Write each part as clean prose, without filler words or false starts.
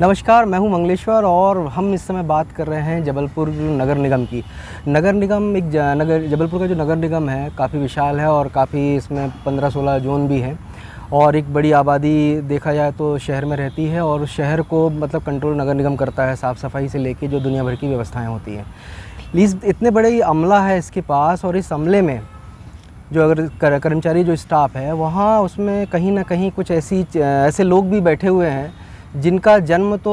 नमस्कार, मैं हूं मंगलेश्वर और हम इस समय बात कर रहे हैं जबलपुर नगर निगम की। नगर निगम जबलपुर का जो नगर निगम है काफ़ी विशाल है और काफ़ी इसमें 15-16 जोन भी हैं और एक बड़ी आबादी देखा जाए तो शहर में रहती है और शहर को मतलब कंट्रोल नगर निगम करता है, साफ़ सफाई से लेके जो दुनिया भर की व्यवस्थाएँ होती हैं। इतने बड़े अमला है इसके पास और इस अमले में जो अगर कर्मचारी जो स्टाफ है वहाँ उसमें कहीं ना कहीं कुछ ऐसे लोग भी बैठे हुए हैं जिनका जन्म तो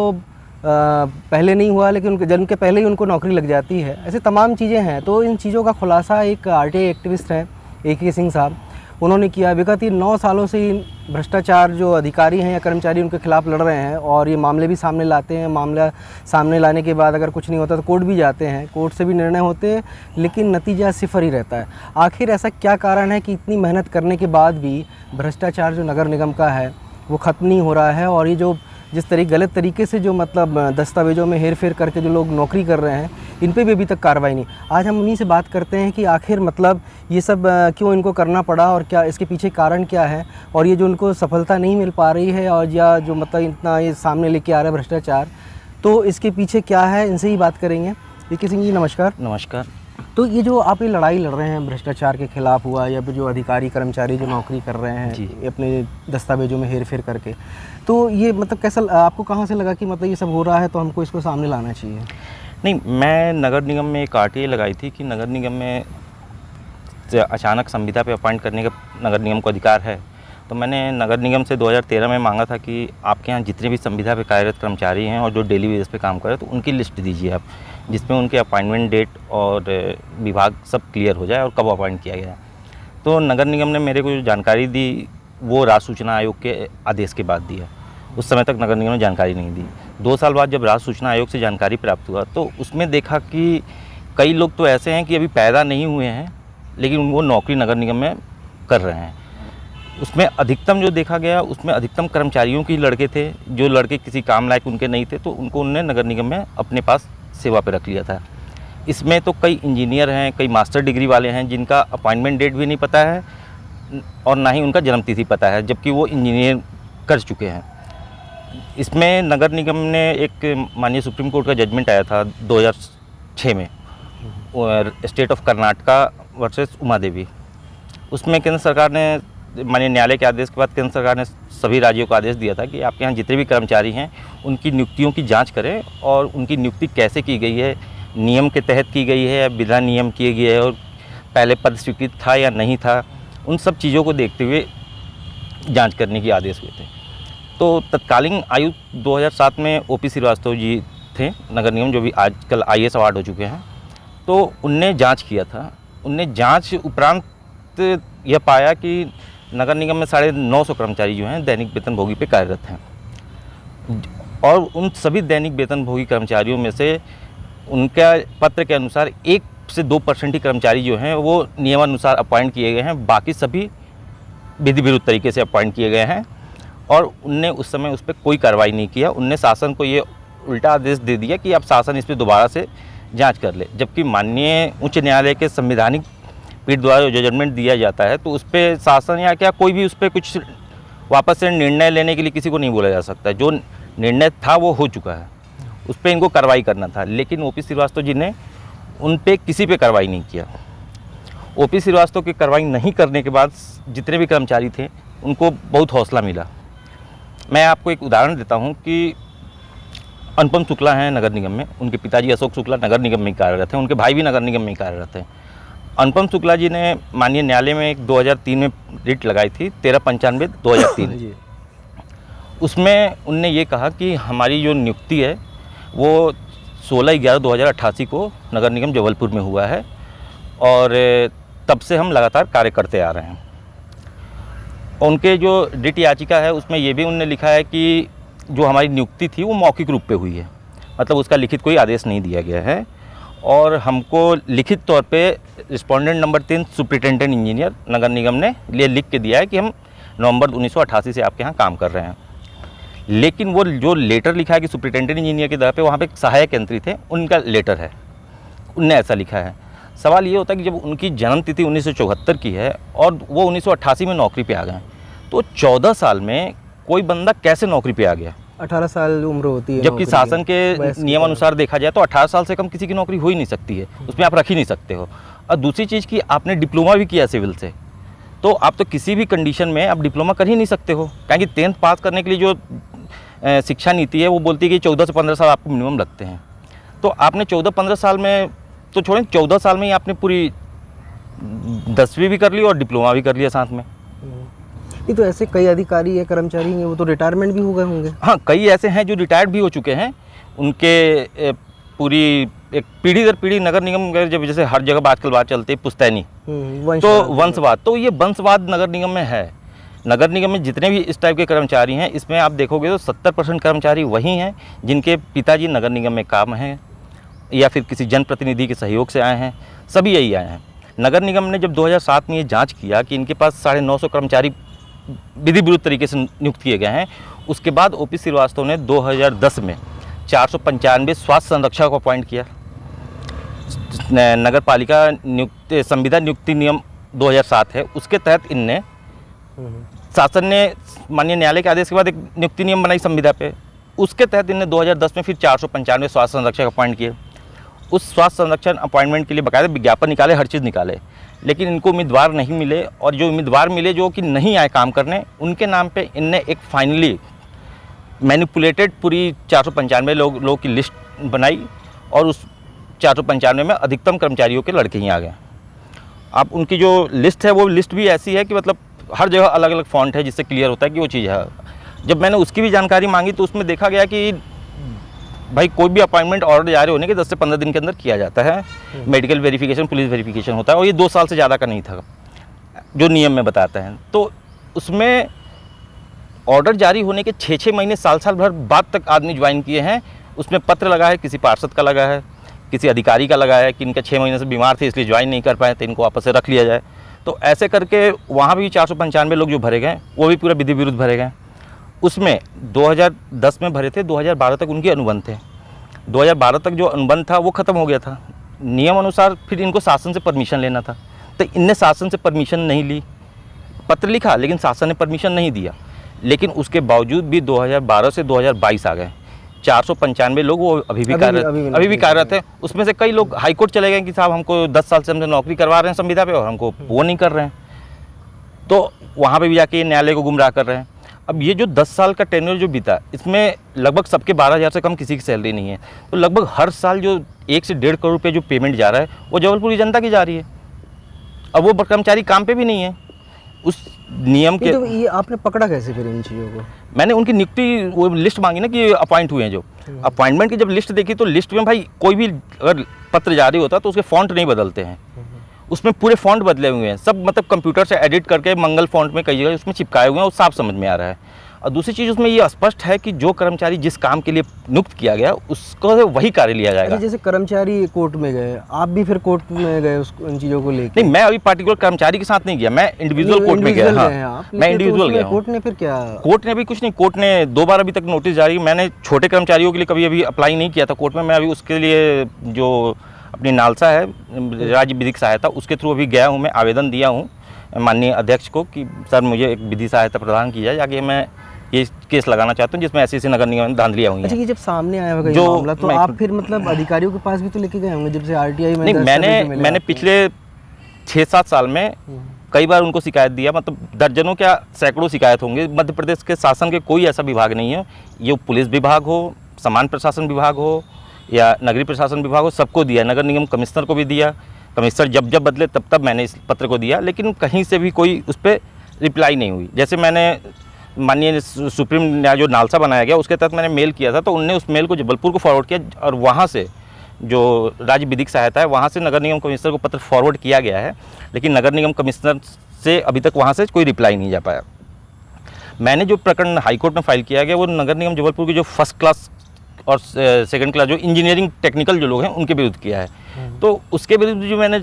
पहले नहीं हुआ लेकिन उनके जन्म के पहले ही उनको नौकरी लग जाती है। ऐसे तमाम चीज़ें हैं। तो इन चीज़ों का खुलासा एक आरटीआई एक्टिविस्ट हैं AK सिंह साहब, उन्होंने किया। विगत 9 सालों से ही भ्रष्टाचार जो अधिकारी हैं या कर्मचारी उनके खिलाफ़ लड़ रहे हैं और ये मामले भी सामने लाते हैं। मामला सामने लाने के बाद अगर कुछ नहीं होता तो कोर्ट भी जाते हैं, कोर्ट से भी निर्णय होते हैं लेकिन नतीजा सिफर ही रहता है। आखिर ऐसा क्या कारण है कि इतनी मेहनत करने के बाद भी भ्रष्टाचार जो नगर निगम का है वो ख़त्म नहीं हो रहा है और ये जो गलत तरीके से जो मतलब दस्तावेज़ों में हेर फेर करके जो लोग नौकरी कर रहे हैं इन पे भी अभी तक कार्रवाई नहीं। आज हम उन्हीं से बात करते हैं कि आखिर मतलब ये सब क्यों इनको करना पड़ा और क्या इसके पीछे कारण क्या है और ये जो उनको सफलता नहीं मिल पा रही है और या जो मतलब इतना ये सामने लेके आ रहा है भ्रष्टाचार, तो इसके पीछे क्या है, इनसे ही बात करेंगे। AK सिंह जी नमस्कार। नमस्कार। तो ये जो आप ये लड़ाई लड़ रहे हैं भ्रष्टाचार के खिलाफ हुआ या फिर जो अधिकारी कर्मचारी जो नौकरी कर रहे हैं अपने दस्तावेजों में हेर फेर करके, तो ये मतलब कैसा आपको कहाँ से लगा कि मतलब ये सब हो रहा है तो हमको इसको सामने लाना चाहिए? नहीं, मैं नगर निगम में एक RTA लगाई थी कि नगर निगम में अचानक संविदा पे अपॉइंट करने का नगर निगम को अधिकार है। तो मैंने नगर निगम से 2013 में मांगा था कि आपके यहाँ जितने भी संविदा पे कार्यरत कर्मचारी हैं और जो डेली बेसिस पे काम कर रहे हैं तो उनकी लिस्ट दीजिए आप, जिसमें उनके अपॉइंटमेंट डेट और विभाग सब क्लियर हो जाए और कब अपॉइंट किया गया। तो नगर निगम ने मेरे को जो जानकारी दी वो राज्य सूचना आयोग के आदेश के बाद दिया। उस समय तक नगर निगम ने जानकारी नहीं दी। 2 साल बाद जब राज्य सूचना आयोग से जानकारी प्राप्त हुआ तो उसमें देखा कि कई लोग तो ऐसे हैं कि अभी पैदा नहीं हुए हैं लेकिन वो नौकरी नगर निगम में कर रहे हैं। उसमें अधिकतम जो देखा गया उसमें अधिकतम कर्मचारियों के लड़के थे, जो लड़के किसी काम लायक उनके नहीं थे तो उनको उन्होंने नगर निगम में अपने पास सेवा पे रख लिया था। इसमें तो कई इंजीनियर हैं, कई मास्टर डिग्री वाले हैं जिनका अपॉइंटमेंट डेट भी नहीं पता है और ना ही उनका जन्मतिथि पता है, जबकि वो इंजीनियर कर चुके हैं। इसमें नगर निगम ने एक माननीय सुप्रीम कोर्ट का जजमेंट आया था 2006 में और state of Karnataka versus Uma Devi. उसमें केंद्र सरकार ने माननीय न्यायालय के आदेश के बाद केंद्र सरकार ने सभी राज्यों को आदेश दिया था कि आपके यहाँ जितने भी कर्मचारी हैं उनकी नियुक्तियों की जांच करें और उनकी नियुक्ति कैसे की गई है, नियम के तहत की गई है या बिना नियम किए गए है और पहले पद स्वीकृत था या नहीं था, उन सब चीज़ों को देखते हुए जांच करने के आदेश हुए थे। तो तत्कालीन आयुक्त 2007 में OP श्रीवास्तव जी थे नगर निगम, जो भी आजकल IAS अवार्ड हो चुके हैं। तो उनने जाँच किया था। उनने जाँच उपरांत यह पाया कि नगर निगम में 950 कर्मचारी जो हैं दैनिक वेतनभोगी पे कार्यरत हैं और उन सभी दैनिक वेतनभोगी कर्मचारियों में से उनका पत्र के अनुसार 1 से 2% ही कर्मचारी जो हैं वो नियमानुसार अपॉइंट किए गए हैं, बाकी सभी विधि विरुद्ध तरीके से अपॉइंट किए गए हैं और उनने उस समय उस पर कोई कार्रवाई नहीं किया। उनने शासन को ये उल्टा आदेश दे दिया कि अब शासन इस पर दोबारा से जाँच कर ले, जबकि माननीय उच्च न्यायालय के संवैधानिक पीठ द्वारा जो जजमेंट दिया जाता है तो उस पर शासन या क्या कोई भी उस पर कुछ वापस से निर्णय लेने के लिए किसी को नहीं बोला जा सकता। जो निर्णय था वो हो चुका है, उस पर इनको कार्रवाई करना था। लेकिन OP श्रीवास्तव जी ने उन पे किसी पे कार्रवाई नहीं किया। OP श्रीवास्तव की कार्रवाई नहीं करने के बाद जितने भी कर्मचारी थे उनको बहुत हौसला मिला। मैं आपको एक उदाहरण देता हूँ कि अनुपम शुक्ला हैं नगर निगम में, उनके पिताजी अशोक शुक्ला नगर निगम में कार्यरत हैं, उनके भाई भी नगर निगम में कार्यरत हैं। अनुपम शुक्ला जी ने माननीय न्यायालय में 2003 में रिट लगाई थी 1395/2003। उसमें उनने ये कहा कि हमारी जो नियुक्ति है वो 16/11/2088 को नगर निगम जबलपुर में हुआ है और तब से हम लगातार कार्य करते आ रहे हैं। उनके जो रिट याचिका है उसमें ये भी उन्होंने लिखा है कि जो हमारी नियुक्ति थी वो मौखिक रूप पे हुई है, मतलब उसका लिखित कोई आदेश नहीं दिया गया है और हमको लिखित तौर पे रिस्पोंडेंट नंबर 3 सुपरिटेंडेंट इंजीनियर नगर निगम ने ये लिख के दिया है कि हम नवंबर 1988 से आपके यहाँ काम कर रहे हैं। लेकिन वो जो लेटर लिखा है कि सुपरिटेंडेंट इंजीनियर के दर पे वहाँ पे सहायक यंत्री थे, उनका लेटर है, उनने ऐसा लिखा है। सवाल ये होता है कि जब उनकी जन्म तिथि 1974 की है और वो 1988 में नौकरी पे आ गए, तो 14 साल में कोई बंदा कैसे नौकरी पे आ गया? 18 साल उम्र होती है जबकि नौकरी की, शासन के वयस्क की नियम अनुसार देखा जाए तो 18 साल से कम किसी की नौकरी हो ही नहीं सकती है, उसमें आप रख ही नहीं सकते हो। और दूसरी चीज़ कि आपने डिप्लोमा भी किया सिविल से, तो आप तो किसी भी कंडीशन में आप डिप्लोमा कर ही नहीं सकते हो, क्योंकि 10th पास करने के लिए जो शिक्षा नीति है वो बोलती है कि 14 से 15 साल आपको मिनिमम लगते हैं। तो आपने 14-15 साल में तो छोड़ें, 14 साल में ही आपने पूरी 10वीं भी कर ली और डिप्लोमा भी कर लिया साथ में। ये तो ऐसे कई अधिकारी या कर्मचारी हैं, वो तो रिटायरमेंट भी हो गए होंगे। हाँ, कई ऐसे हैं जो रिटायर्ड भी हो चुके हैं। उनके पूरी एक पीढ़ी दर पीढ़ी नगर निगम का, जब जैसे हर जगह आजकल बात चलती है पुश्तैनी, तो वंशवाद, तो ये वंशवाद नगर निगम में है। नगर निगम में जितने भी इस टाइप के कर्मचारी हैं, इसमें आप देखोगे तो 70% कर्मचारी वही हैं जिनके पिताजी नगर निगम में काम हैं या फिर किसी जनप्रतिनिधि के सहयोग से आए हैं, सभी यही आए हैं। नगर निगम ने जब 2007 में ये जांच किया कि इनके पास 950 कर्मचारी विधि विरुद्ध तरीके से नियुक्त किए गए हैं, उसके बाद ओपी श्रीवास्तव ने 2010 में 495 स्वास्थ्य संरक्षक को अपॉइंट किया। नगर पालिका नियुक्ति संविदा नियुक्ति नियम 2007 है, उसके तहत इनने शासन ने माननीय न्यायालय के आदेश के बाद एक नियुक्ति नियम बनाई संविदा पे, उसके तहत इनने 2010 में फिर 495 स्वास्थ्य संरक्षक अपॉइंट किए। उस स्वास्थ्य संरक्षण अपॉइंटमेंट के लिए बाकायदा विज्ञापन निकाले, हर चीज़ निकाले, लेकिन इनको उम्मीदवार नहीं मिले, और जो उम्मीदवार मिले जो कि नहीं आए काम करने, उनके नाम पे इनने एक फाइनली मैनिपुलेटेड पूरी 495 लोगों की लिस्ट बनाई, और उस 495 में अधिकतम कर्मचारियों के लड़के ही आ गए। अब उनकी जो लिस्ट है वो लिस्ट भी ऐसी है कि मतलब हर जगह अलग अलग फॉन्ट है, जिससे क्लियर होता है कि वो चीज़ है। जब मैंने उसकी भी जानकारी मांगी तो उसमें देखा गया कि भाई कोई भी अपॉइंटमेंट ऑर्डर जारी होने के 10 से 15 दिन के अंदर किया जाता है, मेडिकल वेरिफिकेशन, पुलिस वेरिफिकेशन होता है, और ये 2 साल से ज़्यादा का नहीं था जो नियम में बताता है। तो उसमें ऑर्डर जारी होने के 6-6 महीने, साल भर बाद तक आदमी ज्वाइन किए हैं। उसमें पत्र लगा है, किसी पार्षद का लगा है, किसी अधिकारी का लगा है कि इनका 6 महीने से बीमार थे इसलिए ज्वाइन नहीं कर पाए, तो इनको वापस से रख लिया जाए। तो ऐसे करके वहाँ भी 495 लोग जो भरे गए वो भी पूरा विधि विरुद्ध भरे गए। उसमें 2010 में भरे थे, 2012 तक उनके अनुबंध थे। 2012 तक जो अनुबंध था वो ख़त्म हो गया था। नियम अनुसार फिर इनको शासन से परमिशन लेना था, तो इनने शासन से परमिशन नहीं ली। पत्र लिखा लेकिन शासन ने परमिशन नहीं दिया, लेकिन उसके बावजूद भी 2012 से 2022 आ गए। 495 लोग वो अभी भी कार्यरत है। उसमें से कई लोग हाईकोर्ट चले गए कि साहब हमको 10 साल से हमसे नौकरी करवा रहे हैं संविदा पे और हमको वो नहीं कर रहे हैं, तो वहाँ पे भी जाके न्यायालय को गुमराह कर रहे हैं। अब ये जो 10 साल का टेन्योर जो बीता, इसमें लगभग सबके 12,000 से कम किसी की सैलरी नहीं है, तो लगभग हर साल जो 1 से 1.5 करोड़ रुपये जो पेमेंट जा रहा है वो जबलपुर की जनता की जा रही है। अब वो कर्मचारी काम पे भी नहीं है उस नियम के। तो ये आपने पकड़ा कैसे फिर इन चीज़ों को? मैंने उनकी नियुक्ति वो लिस्ट मांगी ना कि अपॉइंट हुए हैं, जो अपॉइंटमेंट की जब लिस्ट देखी तो लिस्ट में भाई कोई भी अगर पत्र जारी होता तो उसके फॉन्ट नहीं बदलते हैं, उसमें पूरे फॉन्ट बदले हुए हैं सब, मतलब कंप्यूटर से एडिट करके मंगल फॉन्ट में कई जगह उसमें चिपकाए हुए हैं, वो साफ समझ में आ रहा है। और दूसरी चीज़ उसमें ये स्पष्ट है कि जो कर्मचारी जिस काम के लिए नियुक्त किया गया उसको वही कार्य लिया जाएगा। जैसे कर्मचारी कोर्ट में गए, आप भी फिर कोर्ट में गए उन चीज़ों को लेकर? नहीं, मैं अभी पार्टिकुलर कर्मचारी के साथ नहीं गया, मैं इंडिविजुअल कोर्ट में गया। हाँ, मैं इंडिविजुअल गया। कोर्ट ने फिर क्या? कोर्ट ने भी कुछ नहीं, कोर्ट ने 2 बार अभी तक नोटिस जारी, मैंने छोटे कर्मचारियों के लिए कभी अभी अप्लाई नहीं किया था कोर्ट में। मैं अभी उसके लिए जो अपनी नालसा है राज्य विधिक सहायता, उसके थ्रू अभी गया हूँ, मैं आवेदन दिया हूँ माननीय अध्यक्ष को कि सर मुझे एक विधि सहायता प्रदान की जाए, आगे मैं ये केस लगाना चाहता हूँ जिसमें ऐसी नगर निगम धांधलियाँ हुई हैं। अच्छा, ये जब सामने आया होगा जो मामला, तो आप फिर मतलब अधिकारियों के पास भी तो लेके गए होंगे जब से आरटीआई में? नहीं, मैंने पिछले 6-7 साल में कई बार उनको शिकायत दिया, मतलब दर्जनों क्या सैकड़ों शिकायत होंगे। मध्य प्रदेश के शासन के कोई ऐसा विभाग नहीं है, ये पुलिस विभाग हो, सामान्य प्रशासन विभाग हो या नगरीय प्रशासन विभाग हो, सबको दिया। नगर निगम कमिश्नर को भी दिया, कमिश्नर जब बदले तब मैंने इस पत्र को दिया, लेकिन कहीं से भी कोई उस पर रिप्लाई नहीं हुई। जैसे मैंने माननीय सुप्रीम न्याय जो नालसा बनाया गया उसके तहत मैंने मेल किया था, तो उनने उस मेल को जबलपुर को फॉरवर्ड किया, और वहाँ से जो राज्य विधिक सहायता है वहाँ से नगर निगम कमिश्नर को पत्र फॉरवर्ड किया गया है, लेकिन नगर निगम कमिश्नर से अभी तक वहाँ से कोई रिप्लाई नहीं जा पाया। मैंने जो प्रकरण हाईकोर्ट में फाइल किया गया वो नगर निगम जबलपुर की जो फर्स्ट क्लास और सेकंड क्लास जो इंजीनियरिंग टेक्निकल जो लोग हैं उनके विरुद्ध किया है। तो उसके विरुद्ध जो मैंने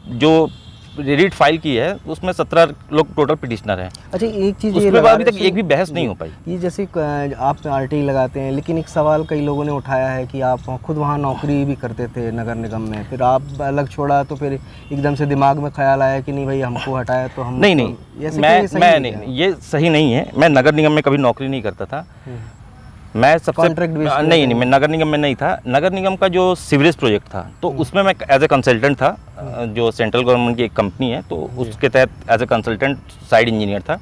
जो रीट फाइल की है उसमें 17 लोग टोटल पिटिशनर हैं। अच्छा, एक चीज़ उसमें अभी तक एक भी बहस नहीं हो पाई। ये जैसे आप आरटीआई लगाते हैं, लेकिन एक सवाल कई लोगों ने उठाया है कि आप खुद वहाँ नौकरी भी करते थे नगर निगम में, फिर आप अलग छोड़ा तो फिर एकदम से दिमाग में ख्याल आया कि नहीं भाई हमको हटाया तो हम नहीं, मैं नहीं, ये सही नहीं है। मैं नगर निगम में कभी नौकरी नहीं करता था। मैं सबसे कॉन्ट्रैक्ट बेस पे नहीं, मैं नगर निगम में नहीं था। नगर निगम का जो सीवरेज प्रोजेक्ट था तो उसमें मैं एज ए कंसल्टेंट था, जो सेंट्रल गवर्नमेंट की एक कंपनी है तो उसके तहत as a consultant site engineer था।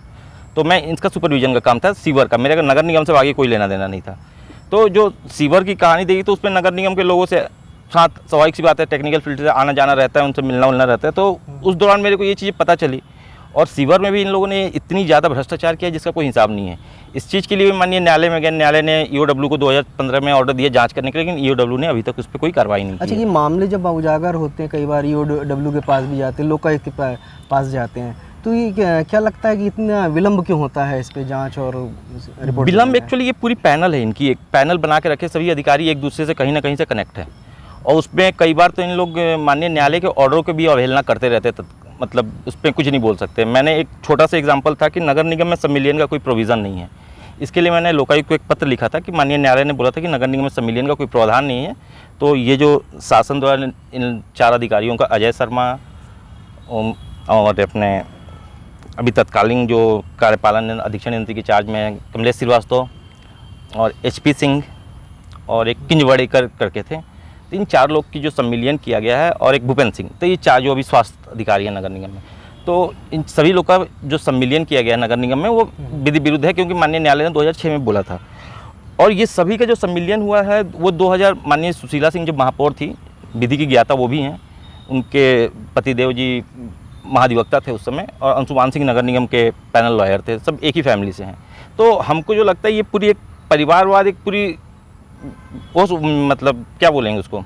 तो मैं इसका सुपरविजन का काम था सीवर का, मेरे नगर निगम से आगे कोई लेना देना नहीं था। तो जो सीवर की कहानी देखी तो उसमें नगर निगम के लोगों से साथ स्वाभाविक सी बात है, टेक्निकल फील्ड से आना जाना रहता है, उनसे मिलना उलना रहता है। तो उस दौरान मेरे को ये चीज़ पता चली। और सीवर में भी इन लोगों ने इतनी ज़्यादा भ्रष्टाचार किया जिसका कोई हिसाब नहीं है। इस चीज़ के लिए माननीय न्यायालय में गए, न्यायालय ने ईओडब्ल्यू को 2015 में ऑर्डर दिया जांच करने के लिए, लेकिन ईओडब्ल्यू ने अभी तक उस पर कोई कार्रवाई नहीं की। अच्छा, ये मामले जब उजागर होते हैं कई बार ईओडब्ल्यू के पास भी जाते हैं, लोकायुक्त के पास जाते हैं, तो ये क्या लगता है कि इतना विलम्ब क्यों होता है इस पे जांच और रिपोर्ट? विलम्ब एक्चुअली ये पूरी पैनल है इनकी, एक पैनल बना के रखे, सभी अधिकारी एक दूसरे से कहीं ना कहीं से कनेक्ट है। और उसमें कई बार तो इन लोग माननीय न्यायालय के ऑर्डरों की भी अवहेलना करते रहते, मतलब उस पर कुछ नहीं बोल सकते। मैंने एक छोटा सा एग्जांपल था कि नगर निगम में संविलियन का कोई प्रोविज़न नहीं है। इसके लिए मैंने लोकायुक्त को एक पत्र लिखा था कि माननीय न्यायालय ने बोला था कि नगर निगम में संविलियन का कोई प्रावधान नहीं है। तो ये जो शासन द्वारा इन 4 अधिकारियों का, अजय शर्मा और अपने अभी तत्कालीन जो कार्यपालन अधीक्षण यंत्री के चार्ज में कमलेश श्रीवास्तव और HP सिंह और एक किंजवड़ेकर करके थे, तो इन 4 लोग की जो सम्मिलियन किया गया है और एक भूपेंद्र सिंह, तो ये 4 जो अभी स्वास्थ्य अधिकारी हैं नगर निगम में, तो इन सभी लोग का जो सम्मिलियन किया गया है नगर निगम में वो विधि विरुद्ध है, क्योंकि माननीय न्यायालय ने 2006 में बोला था। और ये सभी का जो सम्मिलियन हुआ है वो 2000 माननीय सुशीला सिंह जब महापौर थी, विधि की ज्ञाता वो भी हैं, उनके पतिदेव जी महाधिवक्ता थे उस समय, और अंशुमान सिंह नगर निगम के पैनल लॉयर थे, सब एक ही फैमिली से हैं। तो हमको जो लगता है ये पूरी एक परिवारवाद, एक पूरी वो मतलब क्या बोलेंगे उसको,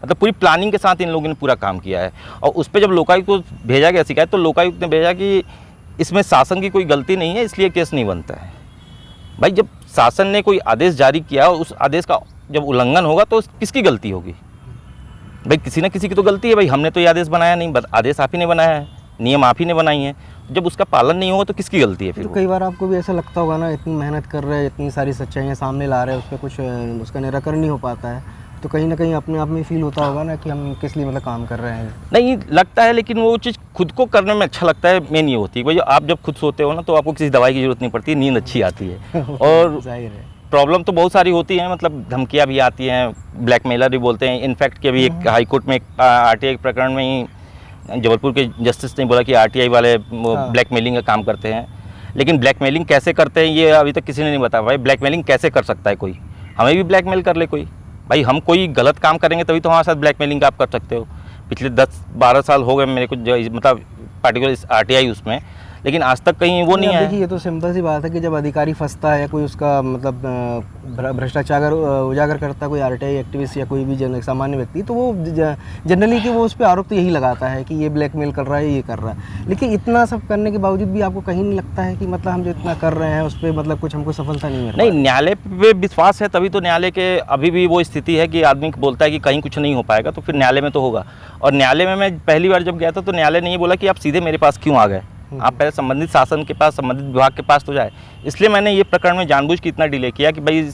मतलब पूरी प्लानिंग के साथ इन लोगों ने पूरा काम किया है। और उस पर जब लोकायुक्त को भेजा गया शिकायत, तो लोकायुक्त ने भेजा कि इसमें शासन की कोई गलती नहीं है, इसलिए केस नहीं बनता है। भाई जब शासन ने कोई आदेश जारी किया और उस आदेश का जब उल्लंघन होगा तो किसकी गलती होगी? भाई किसी न किसी की तो गलती है। भाई हमने तो ये आदेश बनाया नहीं, आदेश आप ही ने बनाया है, नियम आप ही ने बनाई है, जब उसका पालन नहीं होगा तो किसकी गलती है फिर? तो कई बार आपको भी ऐसा लगता होगा ना, इतनी मेहनत कर रहे हैं, इतनी सारी सच्चाइयाँ सामने ला रहे हैं, उस पर कुछ उसका निराकरण नहीं हो पाता है, तो कहीं ना कहीं अपने आप में फील होता होगा ना कि हम किस लिए मतलब काम कर रहे हैं? नहीं लगता है, लेकिन वो चीज़ खुद को करने में अच्छा लगता है, मेन ये होती है। भाई आप जब खुद सोते हो ना तो आपको किसी दवाई की जरूरत नहीं पड़ती, नींद अच्छी आती है। और जाहिर है प्रॉब्लम तो बहुत सारी होती हैं, मतलब धमकियाँ भी आती हैं, ब्लैकमेलर भी बोलते हैं। इनफैक्ट कि अभी एक हाई कोर्ट में RTI प्रकरण में ही जबलपुर के जस्टिस ने बोला कि RTI वाले ब्लैकमेलिंग का काम करते हैं। लेकिन ब्लैकमेलिंग कैसे करते हैं ये अभी तक किसी ने नहीं बताया। भाई ब्लैकमेलिंग कैसे कर सकता है कोई? हमें भी ब्लैकमेल कर ले कोई? भाई हम कोई गलत काम करेंगे तभी तो हमारे साथ ब्लैकमेलिंग आप कर सकते हो। पिछले 10-12 साल हो गए मेरे को जो मतलब पार्टिकुलर इस RTI उसमें, लेकिन आज तक कहीं वो नहीं है। देखिए ये तो सिंपल सी बात है कि जब अधिकारी फंसता है या कोई उसका मतलब भ्रष्टाचार उजागर करता है कोई RTI एक्टिविस्ट या कोई भी सामान्य व्यक्ति, तो वो जनरली कि वो उस पर आरोप तो यही लगाता है कि ये ब्लैकमेल कर रहा है, ये कर रहा है। लेकिन इतना सब करने के बावजूद भी आपको कहीं नहीं लगता है कि मतलब हम जो इतना कर रहे हैं उस पर मतलब कुछ हमको सफलता नहीं मिल रही? नहीं, न्यायालय पे विश्वास है तभी तो न्यायालय के अभी भी वो स्थिति है कि आदमी बोलता है कि कहीं कुछ नहीं हो पाएगा तो फिर न्यायालय में तो होगा। और न्यायालय में मैं पहली बार जब गया था तो न्यायालय ने ये बोला कि आप सीधे मेरे पास क्यों आ गए, आप पहले संबंधित शासन के पास, संबंधित विभाग के पास तो जाए। इसलिए मैंने ये प्रकरण में जानबूझ के इतना डिले किया कि भाई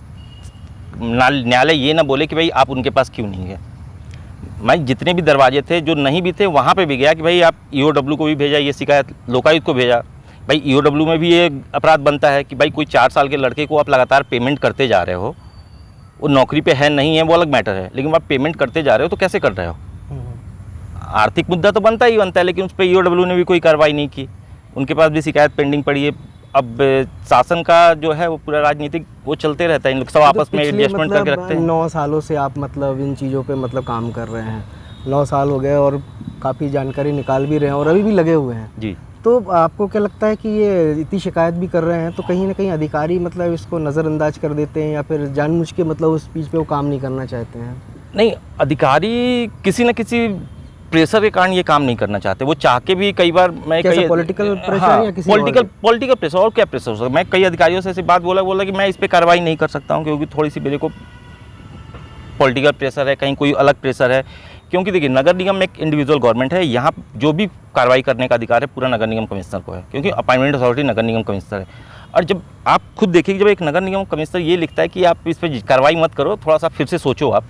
न्यायालय ये ना बोले कि भाई आप उनके पास क्यों नहीं गए। मैं जितने भी दरवाजे थे जो नहीं भी थे वहाँ पे भी गया कि भाई आप EOW को भी भेजा ये शिकायत, लोकायुक्त को भेजा। भाई EOW में भी ये अपराध बनता है कि भाई कोई 4 साल के लड़के को आप लगातार पेमेंट करते जा रहे हो, वो नौकरी पे है नहीं है वो अलग मैटर है, लेकिन आप पेमेंट करते जा रहे हो तो कैसे कर रहे हो? आर्थिक मुद्दा तो बनता ही बनता है, लेकिन उस पर EOW ने भी कोई कार्रवाई नहीं की, उनके पास भी शिकायत पेंडिंग पड़ी है। अब शासन का जो है वो पूरा राजनीतिक वो चलते रहता है, इन लोग सब आपस में एडजस्टमेंट करके रखते हैं। 9 सालों से आप मतलब इन चीज़ों पे मतलब काम कर रहे हैं, 9 साल हो गए और काफ़ी जानकारी निकाल भी रहे हैं और अभी भी लगे हुए हैं जी। तो आपको क्या लगता है कि ये इतनी शिकायत भी कर रहे हैं तो कहीं ना कहीं अधिकारी मतलब इसको नज़रअंदाज कर देते हैं या फिर जानबूझ के मतलब उस चीज़ पे वो काम नहीं करना चाहते हैं? नहीं, अधिकारी किसी न किसी प्रेशर के कारण ये काम नहीं करना चाहते। वो चाह के भी कई बार मैं पॉलिटिकल प्रेशर या किसी पॉलिटिकल प्रेशर और क्या प्रेशर हो सकता है। मैं कई अधिकारियों से ऐसी बात बोला कि मैं इस पर कार्रवाई नहीं कर सकता हूँ क्योंकि थोड़ी सी मेरे को पॉलिटिकल प्रेशर है, कहीं कोई अलग प्रेशर है। क्योंकि देखिए नगर निगम एक इंडिविजुअल गवर्नमेंट है, यहाँ जो भी कार्रवाई करने का अधिकार है पूरा नगर निगम कमिश्नर को है, क्योंकि अपॉइंटमेंट अथॉरिटी नगर निगम कमिश्नर है। और जब आप खुद देखिए जब एक नगर निगम कमिश्नर ये लिखता है कि आप इस पर कार्रवाई मत करो, थोड़ा सा फिर से सोचो आप,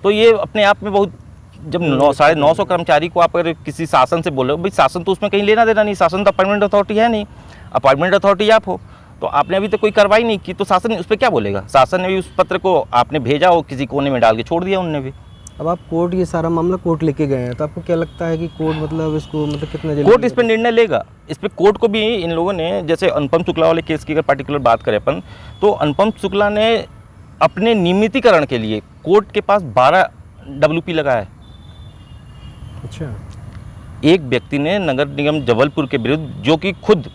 तो ये अपने आप में बहुत, जब 950 कर्मचारी को आप अगर किसी शासन से बोल रहे हो, भाई शासन तो उसमें कहीं लेना देना नहीं, शासन तो अपॉइंटमेंट अथॉरिटी है नहीं, अपॉइंटमेंट अथॉरिटी आप हो, तो आपने अभी तक कोई कार्रवाई नहीं की, तो शासन उस पर क्या बोलेगा? शासन ने भी उस पत्र को आपने भेजा और किसी कोने में डाल के छोड़ दिया उनने भी। अब आप कोर्ट, ये सारा मामला कोर्ट लेके गए हैं, तो आपको क्या लगता है कि कोर्ट मतलब इसको मतलब कितना जल्दी कोर्ट इस पर निर्णय लेगा? इस पर कोर्ट को भी इन लोगों ने, जैसे अनुपम शुक्ला वाले केस की अगर पर्टिकुलर बात करें अपन, तो अनुपम शुक्ला ने अपने नियमितीकरण के लिए कोर्ट के पास 12 WP लगाया है। अच्छा। एक व्यक्ति ने नगर निगम जबलपुर के विरुद्ध, जो कि खुद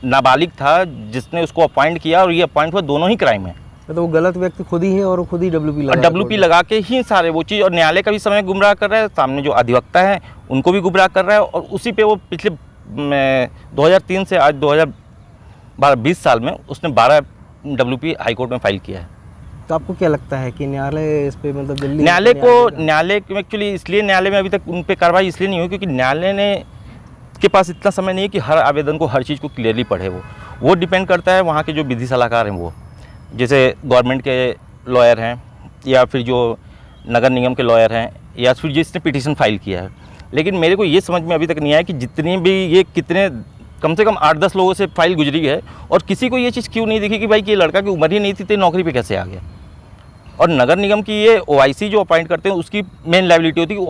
नाबालिग था जिसने उसको अपॉइंट किया, और ये अपॉइंट हुआ, दोनों ही क्राइम है। तो वो गलत व्यक्ति खुद ही है और खुद ही WP लगा के ही सारे वो चीज़, और न्यायालय का भी समय गुमराह कर रहा है, सामने जो अधिवक्ता है उनको भी गुमराह कर रहा है, और उसी पे वो पिछले 2003 से आज 2020 साल में उसने 12 WP हाईकोर्ट में फाइल किया है। तो आपको क्या लगता है कि न्यायालय इस पे मतलब जल्दी, न्यायालय एक्चुअली इसलिए न्यायालय में अभी तक उन पे कार्रवाई इसलिए नहीं हुई क्योंकि न्यायालय ने के पास इतना समय नहीं है कि हर आवेदन को, हर चीज़ को क्लियरली पढ़े। वो डिपेंड करता है वहाँ के जो विधि सलाहकार हैं, वो जैसे गवर्नमेंट के लॉयर हैं या फिर जो नगर निगम के लॉयर हैं या फिर जिसने पिटीशन फाइल किया है। लेकिन मेरे को ये समझ में अभी तक नहीं आया कि जितनी भी ये कितने, कम से कम 8-10 लोगों से फाइल गुजरी है और किसी को ये चीज़ क्यों नहीं दिखी कि भाई कि ये लड़का की उम्र ही नहीं थी तो नौकरी पे कैसे आ गया। और नगर निगम की ये OIC जो अपॉइंट करते हैं उसकी मेन लायबिलिटी होती है कि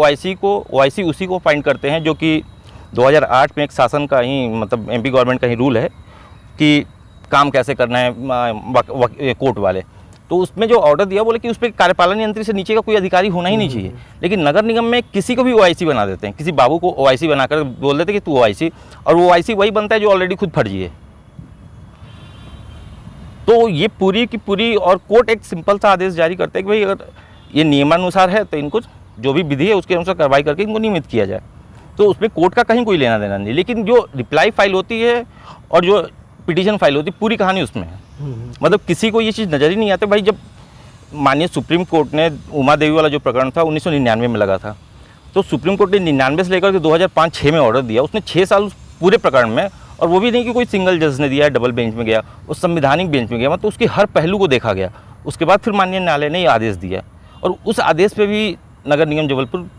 OIC उसी को अपॉइंट करते हैं, जो कि 2008 में एक शासन का ही, मतलब MP गवर्नमेंट का ही रूल है कि काम कैसे करना है कोर्ट वाले। तो उसमें जो ऑर्डर दिया, बोले कि उस पर कार्यपालन यंत्री से नीचे का कोई अधिकारी होना ही नहीं चाहिए। लेकिन नगर निगम में किसी को भी OIC बना देते हैं, किसी बाबू को OIC बनाकर बोल देते हैं कि तू OIC, और वो OIC वही बनता है जो ऑलरेडी खुद फर्जी है। तो ये पूरी की पूरी, और कोर्ट एक सिंपल सा आदेश जारी करते हैं कि भाई अगर ये नियमानुसार है तो इनको जो भी विधि है उसके अनुसार कार्रवाई करके इनको नियमित किया जाए। तो उसमें कोर्ट का कहीं कोई लेना देना नहीं। लेकिन जो रिप्लाई फाइल होती है और जो पिटीशन फाइल होती है, पूरी कहानी उसमें है। मतलब किसी को ये चीज़ नज़र ही नहीं आती। भाई जब माननीय सुप्रीम कोर्ट ने उमा देवी वाला जो प्रकरण था 1999 में लगा था, तो सुप्रीम कोर्ट ने 99 से लेकर के 2005-06 में ऑर्डर दिया। उसने 6 साल उस पूरे प्रकरण में, और वो भी नहीं कि कोई सिंगल जज ने दिया है, डबल बेंच में गया, उस संवैधानिक बेंच में गया, मतलब उसके हर पहलू को देखा गया। उसके बाद फिर माननीय न्यायालय ने ये आदेश दिया, और उस आदेश पे भी नगर निगम जबलपुर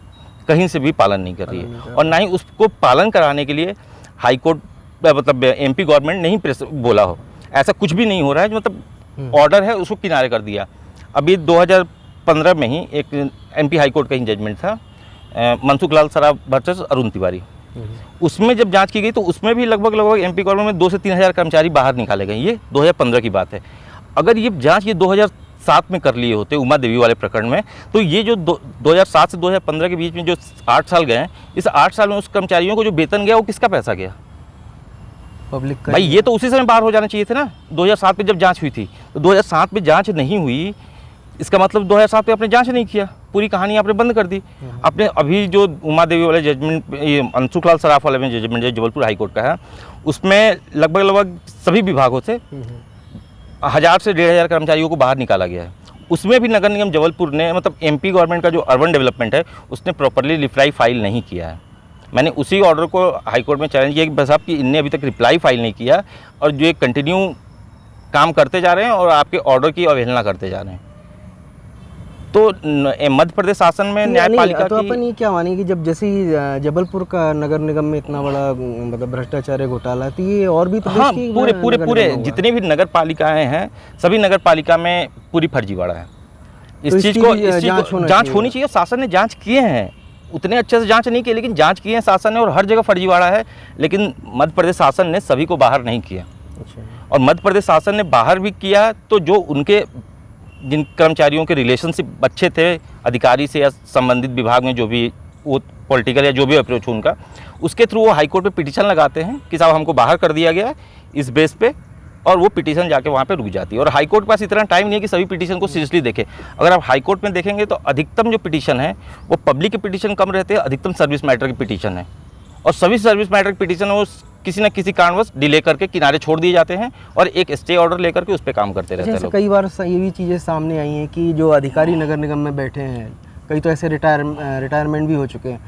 कहीं से भी पालन नहीं कर रही है। और ना ही उसको पालन कराने के लिए हाईकोर्ट, मतलब MP गवर्नमेंट नहीं प्रेस बोला हो, ऐसा कुछ भी नहीं हो रहा है। जो मतलब ऑर्डर है उसको किनारे कर दिया। अभी 2015 में ही एक MP हाईकोर्ट का ही जजमेंट था, मनसुख लाल सराफ वर्सेस अरुण तिवारी। उसमें जब जांच की गई तो उसमें भी लगभग MP गवर्नमेंट में 2 से 3 हज़ार कर्मचारी बाहर निकाले गए। ये 2015 की बात है। अगर ये जांच ये 2007 में कर लिए होते उमा देवी वाले प्रकरण में, तो ये जो 2007 से 2015 के बीच में जो 8 साल गए हैं, इस 8 साल में उस कर्मचारियों को जो वेतन गया वो किसका पैसा गया? पब्लिक का। भाई ये तो उसी समय बाहर हो जाना चाहिए थे ना। 2007 में जब जांच हुई थी, तो 2007 में जांच नहीं हुई, इसका मतलब 2007 में आपने जांच नहीं किया, पूरी कहानी आपने बंद कर दी। आपने अभी जो उमा देवी वाले जजमेंट, ये मनसुख लाल सराफ वाले में जजमेंट जो जबलपुर हाईकोर्ट का है, उसमें लगभग सभी विभागों से 1000 से 1500 कर्मचारियों को बाहर निकाला गया है। उसमें भी नगर निगम जबलपुर ने, मतलब MP गवर्नमेंट का जो अर्बन डेवलपमेंट है, उसने प्रॉपरली रिप्लाई फाइल नहीं किया है। मैंने उसी ऑर्डर को हाईकोर्ट में चैलेंज किया कि बस आपकी इनने अभी तक रिप्लाई फाइल नहीं किया, और जो एक कंटिन्यू काम करते जा रहे हैं और आपके ऑर्डर की अवहेलना करते जा रहे हैं। तो मध्य प्रदेश शासन में न्यायपालिका तो अपन ये क्या मानेंगे कि जब जैसे जबलपुर का नगर निगम में इतना बड़ा मतलब भ्रष्टाचार घोटाला, तो ये और भी हाँ, पूरे जितने भी नगर पालिकाएँ हैं, सभी नगर पालिका में पूरी फर्जीवाड़ा है। इस चीज़ को जांच होनी चाहिए। शासन ने जांच किए हैं, उतने अच्छे से जांच नहीं की, लेकिन जांच किए हैं शासन ने, और हर जगह फर्जीवाड़ा है। लेकिन मध्य प्रदेश शासन ने सभी को बाहर नहीं किया। और मध्य प्रदेश शासन ने बाहर भी किया तो जो उनके जिन कर्मचारियों के रिलेशनशिप अच्छे थे अधिकारी से या संबंधित विभाग में, जो भी वो पॉलिटिकल या जो भी अप्रोच हो उनका, उसके थ्रू वो हाईकोर्ट पे पिटीशन लगाते हैं कि साहब हमको बाहर कर दिया गया इस बेस पे, और वो पिटीशन जाके वहाँ पे रुक जाती है। और हाईकोर्ट के पास इतना टाइम नहीं है कि सभी पिटीशन को सीरियसली देखे। अगर आप हाईकोर्ट में देखेंगे तो अधिकतम जो पिटीशन है वो पब्लिक के पिटीशन कम रहते हैं, अधिकतम सर्विस मैटर की पिटीशन है, और सभी सर्विस मैटर की पिटीशन वो किसी न किसी कारणवश डिले करके किनारे छोड़ दिए जाते हैं, और एक स्टे ऑर्डर लेकर के उस पर काम करते रहते हैं लोग। कई बार ये भी चीज़ें सामने आई हैं कि जो अधिकारी नगर निगम में बैठे हैं, कई तो ऐसे रिटायरमेंट भी हो चुके हैं,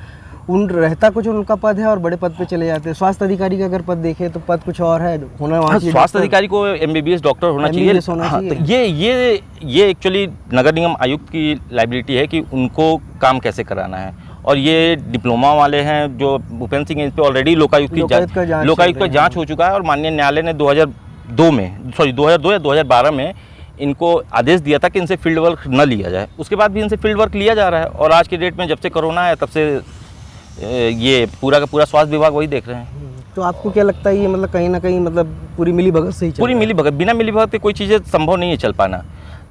उन रहता कुछ उनका पद है और बड़े पद पे चले जाते हैं। स्वास्थ्य अधिकारी का अगर पद देखें तो पद कुछ और है, होना वहाँ स्वास्थ्य अधिकारी को MBBS डॉक्टर होना चाहिए। तो ये एक्चुअली नगर निगम आयुक्त की लायबिलिटी है कि उनको काम कैसे कराना है। और ये डिप्लोमा वाले हैं जो भूपेंद्र सिंह, इन पे ऑलरेडी लोकायुक्त का जांच हो चुका है, और माननीय न्यायालय ने 2002 में, सॉरी 2002 या 2012 में इनको आदेश दिया था कि इनसे फील्ड वर्क न लिया जाए। उसके बाद भी इनसे फील्ड वर्क लिया जा रहा है और आज की डेट में जब से कोरोना है तब से ये पूरा का पूरा स्वास्थ्य विभाग वही देख रहे हैं। तो आपको क्या लगता है ये मतलब कहीं ना कहीं मतलब पूरी मिलीभगत से ही चल पूरी रहा है? मिलीभगत, बिना मिलीभगत के कोई चीज़ें संभव नहीं है चल पाना।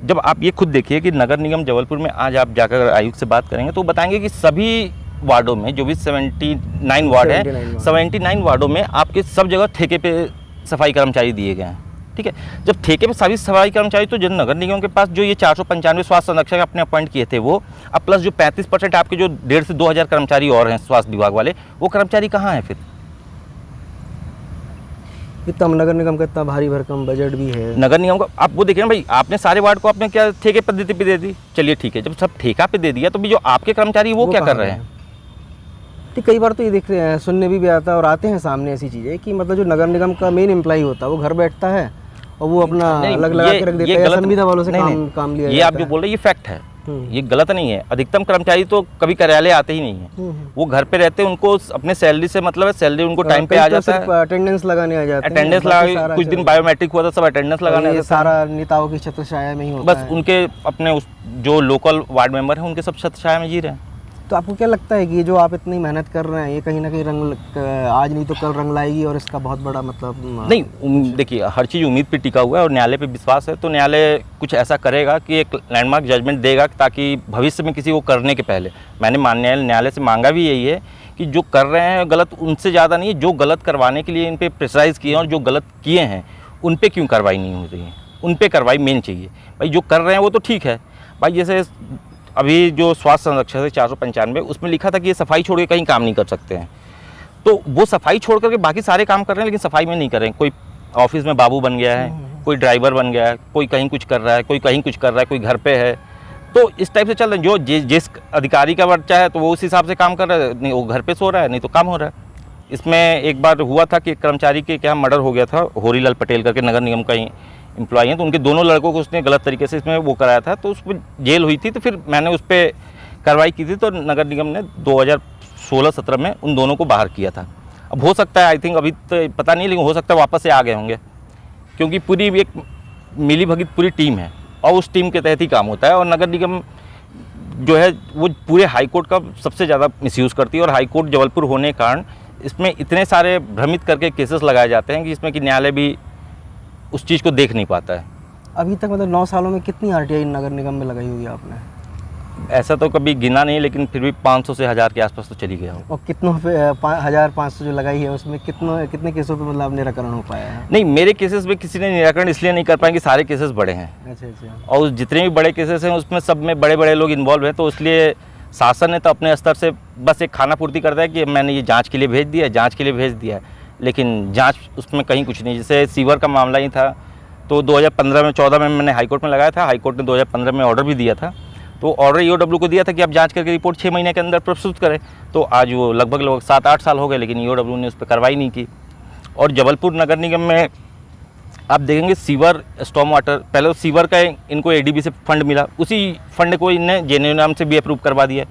जब आप ये खुद देखिए कि नगर निगम जबलपुर में आज आप जाकर आयुक्त से बात करेंगे तो बताएंगे कि सभी वार्डों में जो भी 79 वार्ड है, 79 वार्डों में आपके सब जगह ठेके पे सफाई कर्मचारी दिए गए हैं। ठीक है, जब ठेके पे सभी सफाई कर्मचारी, तो जो नगर निगम के पास जो ये 495 स्वास्थ्य संरक्षक आपने अपॉइंट किए थे वो, अब प्लस जो 35% आपके जो 1,500 से 2,000 कर्मचारी और हैं स्वास्थ्य विभाग वाले, वो कर्मचारी कहाँ हैं फिर? इतना नगर निगम का इतना भारी भरकम बजट भी है। नगर निगम का आप वो देखिए ना भाई, आपने सारे वार्ड को आपने क्या ठेके पद्धति पे दे दी, चलिए ठीक है, जब सब ठेका पे दे दिया तो भी जो आपके कर्मचारी वो क्या कर रहे हैं? तो कई बार तो ये देख रहे हैं, सुनने भी आता है और आते हैं सामने ऐसी चीज़ें कि मतलब जो नगर निगम का मेन एम्प्लॉय होता है वो घर बैठता है और वो अपना अलग लगा के रख देता है, संविदा वालों से काम लिया ये आप जो बोल रहे हैं ये फैक्ट है, ये गलत नहीं है। अधिकतम कर्मचारी तो कभी कार्यालय आते ही नहीं है, वो घर पे रहते हैं, उनको अपने सैलरी से मतलब है, सैलरी उनको टाइम पे आ जाता है, अटेंडेंस लगाने आ जाते हैं, अटेंडेंस लगा, कुछ दिन बायोमेट्रिक हुआ था, सब अटेंडेंस लगाने, सारा नेताओं की छत्रछाया में ही होता है। बस उनके अपने जो लोकल वार्ड मेंबर हैं उनके सब छत्रछाया में जी रहे हैं। तो आपको क्या लगता है कि ये जो आप इतनी मेहनत कर रहे हैं ये कहीं ना कहीं आज नहीं तो कल रंग लाएगी और इसका बहुत बड़ा मतलब नहीं, देखिए हर चीज़ उम्मीद पे टिका हुआ है और न्यायालय पे विश्वास है, तो न्यायालय कुछ ऐसा करेगा कि एक लैंडमार्क जजमेंट देगा ताकि भविष्य में किसी को करने के पहले, मैंने न्यायालय से मांगा भी यही है कि जो कर रहे हैं गलत उनसे ज़्यादा नहीं है, जो गलत करवाने के लिए इन पर प्रेशराइज़ किए हैं और जो गलत किए हैं उन पर क्यों कार्रवाई नहीं हो रही है, उन पर कार्रवाई मेन चाहिए। भाई जो कर रहे हैं वो तो ठीक है भाई, जैसे अभी जो स्वास्थ्य संरक्षक है 495 उसमें लिखा था कि ये सफाई छोड़ के कहीं काम नहीं कर सकते हैं, तो वो सफाई छोड़ करके बाकी सारे काम कर रहे हैं लेकिन सफाई में नहीं कर रहे हैं। कोई ऑफिस में बाबू बन गया है, कोई ड्राइवर बन गया है, कोई कहीं कुछ कर रहा है, कोई कहीं कुछ कर रहा है, कोई घर पे है, तो इस टाइप से चल रहे हैं। जो जिस अधिकारी का बच्चा है तो वो उस हिसाब से काम कर रहा है, नहीं वो घर पे सो रहा है, नहीं तो काम हो रहा है। इसमें एक बार हुआ था कि एक कर्मचारी के क्या मर्डर हो गया था, होरीलाल पटेल करके नगर निगम का ही एम्प्लॉई हैं, तो उनके दोनों लड़कों को उसने गलत तरीके से इसमें वो कराया था, तो उस पर जेल हुई थी, तो फिर मैंने उस पर कार्रवाई की थी, तो नगर निगम ने 2016-17 में उन दोनों को बाहर किया था। अब हो सकता है, आई थिंक अभी तो पता नहीं, लेकिन हो सकता है वापस से आ गए होंगे, क्योंकि पूरी एक मिली भगत पूरी टीम है और उस टीम के तहत ही काम होता है। और नगर निगम जो है वो पूरे हाई कोर्ट का सबसे ज़्यादा मिसयूज़ करती है, और हाई कोर्ट जबलपुर होने के कारण इसमें इतने सारे भ्रमित करके केसेस लगाए जाते हैं कि इसमें कि न्यायालय भी उस चीज़ को देख नहीं पाता है। अभी तक मतलब 9 सालों में कितनी आरटीआई नगर निगम में लगाई होगी आपने? ऐसा तो कभी गिना नहीं, लेकिन फिर भी 500 से 1000 के आसपास तो चली गया हो। और कितनों पे 1500 जो लगाई है उसमें कितने केसों पे मतलब निराकरण हो पाया है? नहीं, मेरे केसेस में किसी ने निराकरण इसलिए नहीं कर पाएंगे, सारे केसेस बड़े हैं। अच्छा। और जितने भी बड़े केसेस हैं उसमें सब में बड़े बड़े लोग इन्वॉल्व हैं, तो इसलिए शासन ने तो अपने स्तर से बस एक खाना पूर्ति करता है कि मैंने ये जाँच के लिए भेज दिया, लेकिन जाँच उसमें कहीं कुछ नहीं। जैसे सीवर का मामला ही था, तो 2014 में मैंने हाईकोर्ट में लगाया था, हाईकोर्ट ने 2015 में ऑर्डर भी दिया था, तो ऑर्डर ईओडब्ल्यू को दिया था कि आप जांच करके रिपोर्ट 6 महीने के अंदर प्रस्तुत करें, तो आज वो लगभग 7-8 साल हो गए, लेकिन ईओडब्ल्यू ने उस पर कार्रवाई नहीं की। और जबलपुर नगर निगम में आप देखेंगे सीवर, स्टॉर्म वाटर, पहले तो सीवर का इनको एडीबी से फंड मिला, उसी फंड को इन्हें जेन्युइन से भी अप्रूव करवा दिया,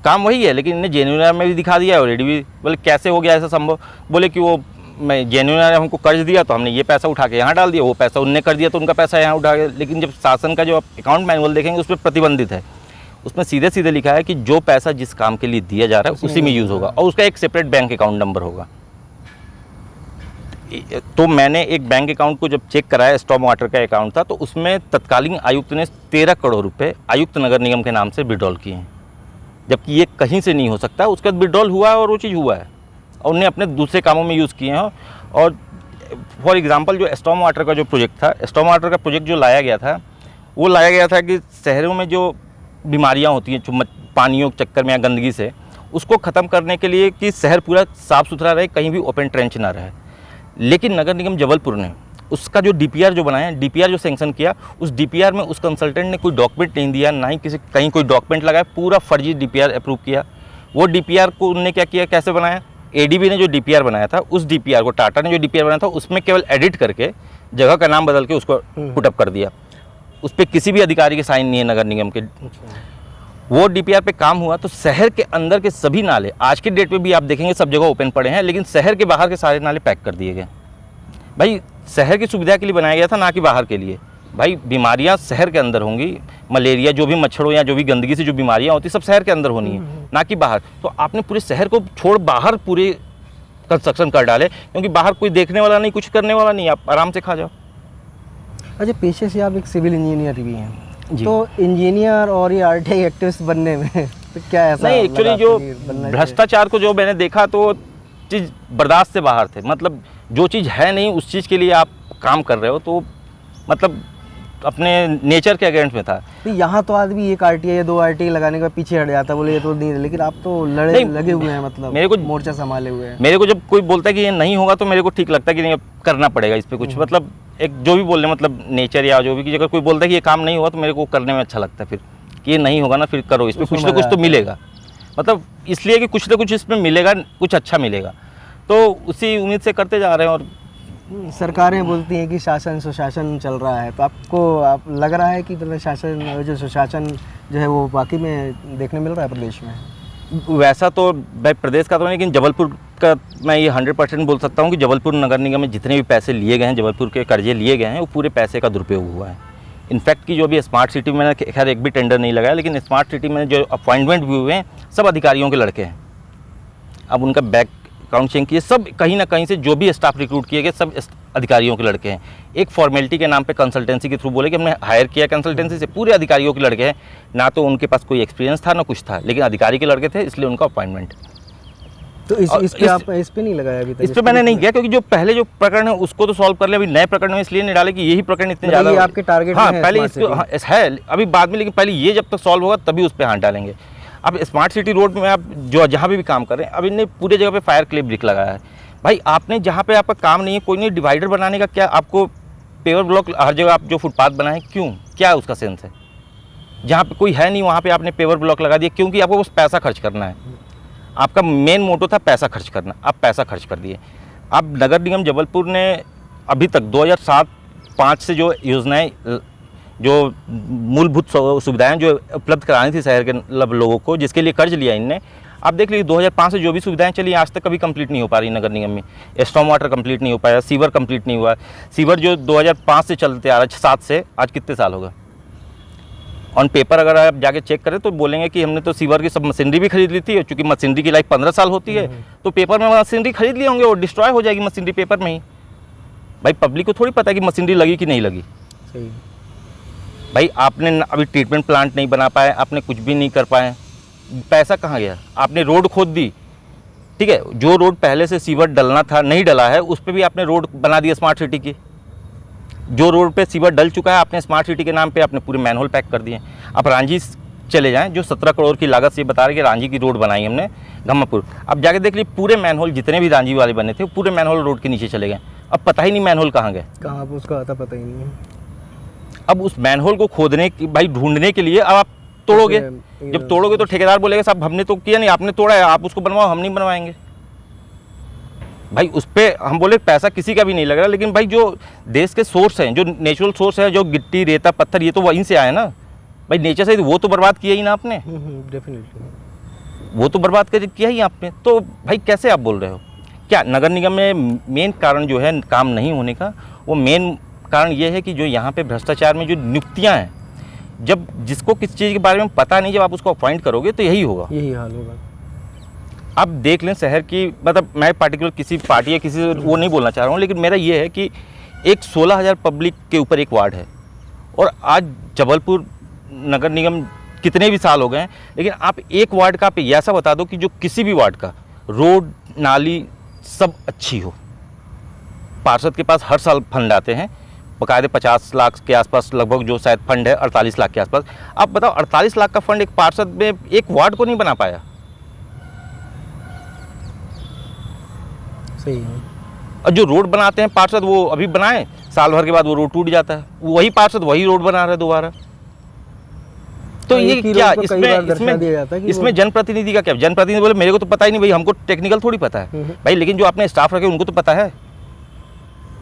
काम वही है, लेकिन इन्हें जेन्युइन में भी दिखा दिया और एडीबी। बोले कैसे हो गया ऐसा संभव? बोले कि वो मैं जेन्युइन हमको कर्ज दिया तो हमने ये पैसा उठा के यहाँ डाल दिया, वो पैसा उनने कर दिया तो उनका पैसा यहाँ उठा गया। लेकिन जब शासन का जो आप अकाउंट मैनुअल देखेंगे उसमें प्रतिबंधित है, उसमें सीधे सीधे लिखा है कि जो पैसा जिस काम के लिए दिया जा रहा है उसी में यूज़ होगा और उसका एक सेपरेट बैंक अकाउंट नंबर होगा। तो मैंने एक बैंक अकाउंट को जब चेक कराया, स्टॉर्म वाटर का अकाउंट था, तो उसमें तत्कालीन आयुक्त ने 13 करोड़ रुपये आयुक्त नगर निगम के नाम से विड्रॉल किए हैं, जबकि ये कहीं से नहीं हो सकता। उसके बाद विड्रॉल हुआ और वो चीज़ हुआ है और उन्हें अपने दूसरे कामों में यूज़ किए हैं। और फॉर एग्जांपल जो स्टॉर्म वाटर का जो प्रोजेक्ट था, स्टॉर्म वाटर का प्रोजेक्ट जो लाया गया था, वो लाया गया था कि शहरों में जो बीमारियां होती हैं पानियों के चक्कर में या गंदगी से, उसको ख़त्म करने के लिए कि शहर पूरा साफ़ सुथरा रहे, कहीं भी ओपन ट्रेंच ना रहे। लेकिन नगर निगम जबलपुर ने उसका जो डीपीआर जो बनाया, डीपीआर जो सेंक्शन किया, उस डीपीआर में उस कंसल्टेंट ने कोई डॉक्यूमेंट नहीं दिया, ना ही कहीं कोई डॉक्यूमेंट लगाया, पूरा फर्जी डीपीआर अप्रूव किया। वो डीपीआर को उन्होंने क्या किया, कैसे बनाया, एडीबी ने जो डीपीआर बनाया था, उस डीपीआर को टाटा ने जो डीपीआर बनाया था उसमें केवल एडिट करके जगह का नाम बदल के उसको पुटअप कर दिया। उस पर किसी भी अधिकारी के साइन नहीं है नगर निगम के। वो डीपीआर पे काम हुआ तो शहर के अंदर के सभी नाले आज के डेट पे भी आप देखेंगे सब जगह ओपन पड़े हैं, लेकिन शहर के बाहर के सारे नाले पैक कर दिए गए। भाई शहर की सुविधा के लिए बनाया गया था, ना कि बाहर के लिए। भाई बीमारियां शहर के अंदर होंगी, मलेरिया जो भी मच्छरों या जो भी गंदगी से जो बीमारियां होती सब शहर के अंदर होनी है, ना कि बाहर। तो आपने पूरे शहर को छोड़ बाहर पूरे कंस्ट्रक्शन कर डाले, क्योंकि बाहर कोई देखने वाला नहीं, कुछ करने वाला नहीं, आप आराम से खा जाओ। अच्छा, पेशे से आप एक सिविल इंजीनियर भी हैं, जी। तो इंजीनियर और ये आरटीआई एक्टिविस्ट बनने में तो क्या ऐसा नहीं, एक्चुअली लगा जो कि बनना चाहिए? भ्रष्टाचार को जो मैंने देखा तो चीज़ बर्दाश्त से बाहर थे। मतलब जो चीज़ है नहीं उस चीज़ के लिए आप काम कर रहे हो, तो मतलब अपने नेचर के अगेंस्ट में था। तो यहाँ तो आदमी एक आरटीआई या 2 आरटीआई लगाने के बाद पीछे हट जाता, बोले ये तो नहीं, लेकिन आप तो लगे हुए हैं, मतलब मेरे को मोर्चा संभाले हुए हैं। मेरे को जब कोई बोलता है कि ये नहीं होगा तो मेरे को ठीक लगता है कि नहीं, अब करना पड़ेगा इस पर कुछ। मतलब एक जो भी बोल रहे मतलब नेचर या जो भी, कि अगर कोई बोलता है कि ये काम नहीं होगा तो मेरे को करने में अच्छा लगता है फिर, कि ये नहीं होगा ना, फिर करो, इस पर कुछ ना कुछ तो मिलेगा। मतलब इसलिए कि कुछ ना कुछ इसमें मिलेगा, कुछ अच्छा मिलेगा, तो उसी उम्मीद से करते जा रहे हैं। और सरकारें बोलती हैं कि शासन सुशासन चल रहा है, तो आप लग रहा है कि मतलब शासन जो सुशासन जो है वो बाकी में देखने मिल रहा है प्रदेश में? वैसा तो भाई प्रदेश का तो नहीं, लेकिन जबलपुर का मैं ये 100% बोल सकता हूँ कि जबलपुर नगर निगम में जितने भी पैसे लिए गए हैं, जबलपुर के कर्जे लिए गए हैं, वो पूरे पैसे का दुरुपयोग हुआ है। इनफैक्ट कि जो भी स्मार्ट सिटी में खैर एक भी टेंडर नहीं लगाया, लेकिन स्मार्ट सिटी में जो अपॉइंटमेंट भी हुए हैं सब अधिकारियों के लड़के हैं। अब उनका बैक अकाउंट चेक किए, सब कहीं ना कहीं से जो भी स्टाफ रिक्रूट किए गए सब अधिकारियों के लड़के हैं। एक फॉर्मेलिटी के नाम पे कंसल्टेंसी के थ्रू बोले कि हमने हायर किया कंसल्टेंसी से, पूरे अधिकारियों के लड़के हैं। ना तो उनके पास कोई एक्सपीरियंस था ना कुछ था, लेकिन अधिकारी के लड़के थे, इसलिए उनका अपॉइंटमेंट। तो इस पे नहीं लगाया अभी तक? इस पे मैंने नहीं किया, क्योंकि जो पहले जो प्रकरण है उसको तो सॉल्व कर लिया। अभी नए प्रकरण में इसलिए नहीं डाले कि यही प्रकरण इतने ज़्यादा आपके टारगेट हाँ में पहले इसको है अभी बाद में, लेकिन पहले ये जब तक सॉल्व होगा तभी उस पर हाथ डालेंगे। अब स्मार्ट सिटी रोड में आप जो जहाँ भी काम कर रहे हैं, अब इनने पूरे जगह पे फायर क्लिप ब्रिक लगाया है। भाई आपने जहाँ पे आपका काम नहीं है, कोई नहीं डिवाइडर बनाने का, क्या आपको पेवर ब्लॉक हर जगह आप जो फुटपाथ बनाए क्यों, क्या उसका सेंस है? जहाँ पे कोई है नहीं वहाँ पे आपने पेवर ब्लॉक लगा दिया, क्योंकि आपको बस पैसा खर्च करना है। आपका मेन मोटो था पैसा खर्च करना, आप पैसा खर्च कर दिए। अब नगर निगम जबलपुर ने अभी तक 2007-5 से जो योजनाएं, जो मूलभूत सुविधाएं जो उपलब्ध करानी थी शहर के लोगों को, जिसके लिए कर्ज लिया इनने, आप देख लीजिए 2005 से जो भी सुविधाएं चली आज तक कभी कंप्लीट नहीं हो पा रही नगर निगम में। स्टॉर्म वाटर कंप्लीट नहीं हो पाया, सीवर कंप्लीट नहीं हुआ। सीवर जो 2005 से चलते आ रहा है, 7 से आज कितने साल हो गए? ऑन पेपर अगर आप जाके चेक करें तो बोलेंगे कि हमने तो सीवर की सब मशीनरी भी खरीद ली थी, और चूँकि मशीनरी की लाइफ 15 साल होती है तो पेपर में मशीनरी खरीद लिए होंगे और डिस्ट्रॉय हो जाएगी मशीनरी पेपर में ही। भाई पब्लिक को थोड़ी पता है कि मशीनरी लगी कि नहीं लगी। सही। भाई आपने अभी ट्रीटमेंट प्लांट नहीं बना पाए, आपने कुछ भी नहीं कर पाए, पैसा कहाँ गया? आपने रोड खोद दी, ठीक है, जो रोड पहले से सीवर डलना था नहीं डला है, उस पर भी आपने रोड बना दिया स्मार्ट सिटी की। जो रोड पे सीवर डल चुका है आपने स्मार्ट सिटी के नाम पे आपने पूरे मैनहोल पैक कर दिए। आप रांझी चले जाएं, जो 17 करोड़ की लागत से बता रहे कि रांझी की रोड बनाई हमने गम्मापुर, अब जाके देख लीजिए पूरे मैनहोल जितने भी रांझी वाले बने थे पूरे मैनहोल रोड के नीचे चले गए। अब पता ही नहीं मैनहोल कहाँ गए, कहाँ उसका आता पता ही नहीं है। अब उस मैनहोल को खोदने की, भाई ढूंढने के लिए अब आप तोड़ोगे, जब तोड़ोगे तो ठेकेदार बोलेगा साहब हमने तो किया नहीं, आपने तोड़ा है, आप उसको बनवाओ, हम नहीं बनवाएंगे। भाई उस पर हम बोले पैसा किसी का भी नहीं लग रहा, लेकिन भाई जो देश के सोर्स हैं, जो नेचुरल सोर्स है, जो गिट्टी रेता पत्थर, ये तो वहीं से आए ना भाई, नेचर से, वो तो बर्बाद किया ही ना आपने। डेफिनेटली वो तो बर्बाद कर किया ही आपने, तो भाई कैसे आप बोल रहे हो? क्या नगर निगम में मेन कारण जो है काम नहीं होने का, वो मेन कारण ये है कि जो यहाँ पे भ्रष्टाचार में जो नियुक्तियाँ हैं, जब जिसको किस चीज़ के बारे में पता नहीं, जब आप उसको अपॉइंट करोगे तो यही होगा, यही हाल होगा। आप देख लें शहर की, मतलब मैं पार्टिकुलर किसी पार्टी या किसी वो नहीं बोलना चाह रहा हूँ, लेकिन मेरा ये है कि एक 16,000 पब्लिक के ऊपर एक वार्ड है, और आज जबलपुर नगर निगम कितने भी साल हो गए हैं, लेकिन आप एक वार्ड का आप ऐसा बता दो कि जो किसी भी वार्ड का रोड नाली सब अच्छी हो। पार्षद के पास हर साल फंड आते हैं, बकायदे 50 लाख के आसपास लगभग जो शायद फंड है, 48 लाख के आसपास। आप बताओ 48 लाख का फंड एक पार्षद में एक वार्ड को नहीं बना पाया। सही है। और जो रोड बनाते हैं पार्षद, वो अभी बनाए, साल भर के बाद वो रोड टूट जाता है, वही पार्षद वही रोड बना रहा है दोबारा। तो ये क्या इसमें जनप्रतिनिधि का क्या? जनप्रतिनिधि बोले मेरे को तो पता ही नहीं भाई, हमको टेक्निकल थोड़ी पता है भाई, लेकिन जो आपने स्टाफ रखे उनको तो पता है।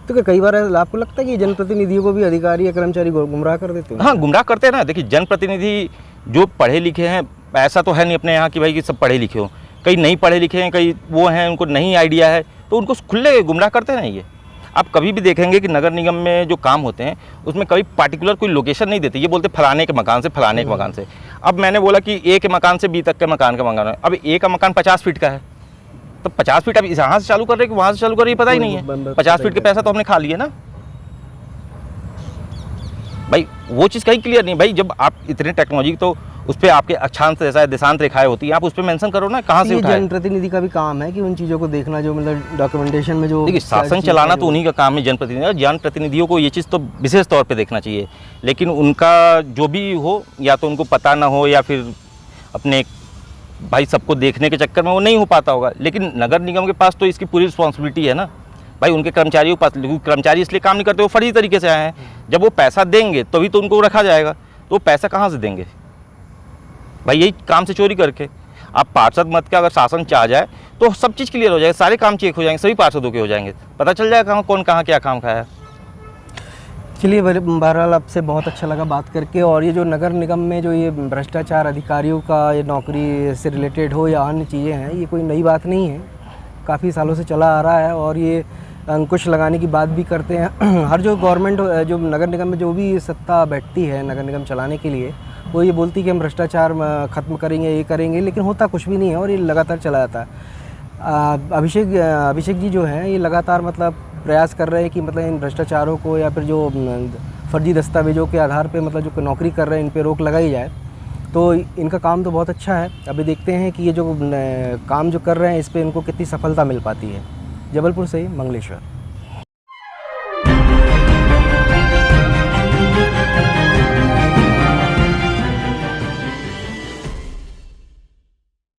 तो कई बार आपको लगता है कि जनप्रतिनिधियों को भी अधिकारी या कर्मचारी गुमराह कर देते हैं? हाँ, गुमराह करते हैं ना। देखिए जनप्रतिनिधि जो पढ़े लिखे हैं, ऐसा तो है नहीं अपने यहाँ की भाई कि सब पढ़े लिखे हो, कई नहीं पढ़े लिखे हैं, कई वो हैं उनको नहीं आइडिया है, तो उनको खुले गुमराह करते हैं ये। आप कभी भी देखेंगे कि नगर निगम में जो काम होते हैं उसमें कभी पार्टिकुलर कोई लोकेशन नहीं देते, ये बोलते फलाने के मकान से फलाने के मकान से। अब मैंने बोला कि ए के मकान से बी तक के मकान का मकान है, अब ए का मकान 50 फीट का है, तो 50 फीट अब यहाँ से चालू कर रहे हैं कि वहाँ से चालू कर रहे हैं पता ही नहीं है। 50 फीट के पैसा तो हमने खा लिया ना भाई, वो चीज़ कहीं क्लियर नहीं भाई। जब आप इतने टेक्नोलॉजी तो उस पर आपके अक्षांश रेखा देशांत रेखाएं होती हैं, आप उस पर मेंशन करो ना कहाँ से ये उठाए। जनप्रतिनिधि का भी काम है कि उन चीज़ों को देखना, जो मतलब डॉक्यूमेंटेशन में जो देखिए शासन चलाना तो उन्हीं का काम है, जनप्रतिनिधि। जनप्रतिनिधियों को ये चीज़ तो विशेष तौर पे देखना चाहिए, लेकिन उनका जो भी हो, या तो उनको पता ना हो या फिर अपने भाई सबको देखने के चक्कर में वो नहीं हो पाता होगा। लेकिन नगर निगम के पास तो इसकी पूरी रिस्पॉन्सिबिलिटी है ना भाई, उनके कर्मचारियों के पास। कर्मचारी इसलिए काम नहीं करते, वो फर्जी तरीके से आए हैं। जब वो पैसा देंगे तभी तो उनको रखा जाएगा, तो वो पैसा कहाँ से देंगे भाई? यही काम से चोरी करके। आप पार्षद मत के अगर शासन चाह जाए तो सब चीज़ क्लियर हो जाएगा, सारे काम चेक हो जाएंगे, सभी पार्षदों के हो जाएंगे, पता चल जाएगा कहाँ कौन कहाँ क्या काम खाया। चलिए, बहरहाल आपसे बहुत अच्छा लगा बात करके। और ये जो नगर निगम में जो ये भ्रष्टाचार अधिकारियों का, ये नौकरी से रिलेटेड हो या अन्य चीज़ें हैं, ये कोई नई बात नहीं है, काफ़ी सालों से चला आ रहा है। और ये अंकुश लगाने की बात भी करते हैं हर जो गवर्नमेंट, जो नगर निगम में जो भी सत्ता बैठती है नगर निगम चलाने के लिए, वो ये बोलती है कि हम भ्रष्टाचार ख़त्म करेंगे, ये करेंगे, लेकिन होता कुछ भी नहीं है और ये लगातार चला जाता है। अभिषेक जी जो हैं, ये लगातार मतलब प्रयास कर रहे हैं कि मतलब इन भ्रष्टाचारों को या फिर जो फर्जी दस्तावेज़ों के आधार पे मतलब जो नौकरी कर रहे हैं, इन पे रोक लगाई जाए। तो इनका काम तो बहुत अच्छा है। अभी देखते हैं कि ये जो काम जो कर रहे हैं, इस पे इनको कितनी सफलता मिल पाती है। जबलपुर से ही मंगलेश्वर।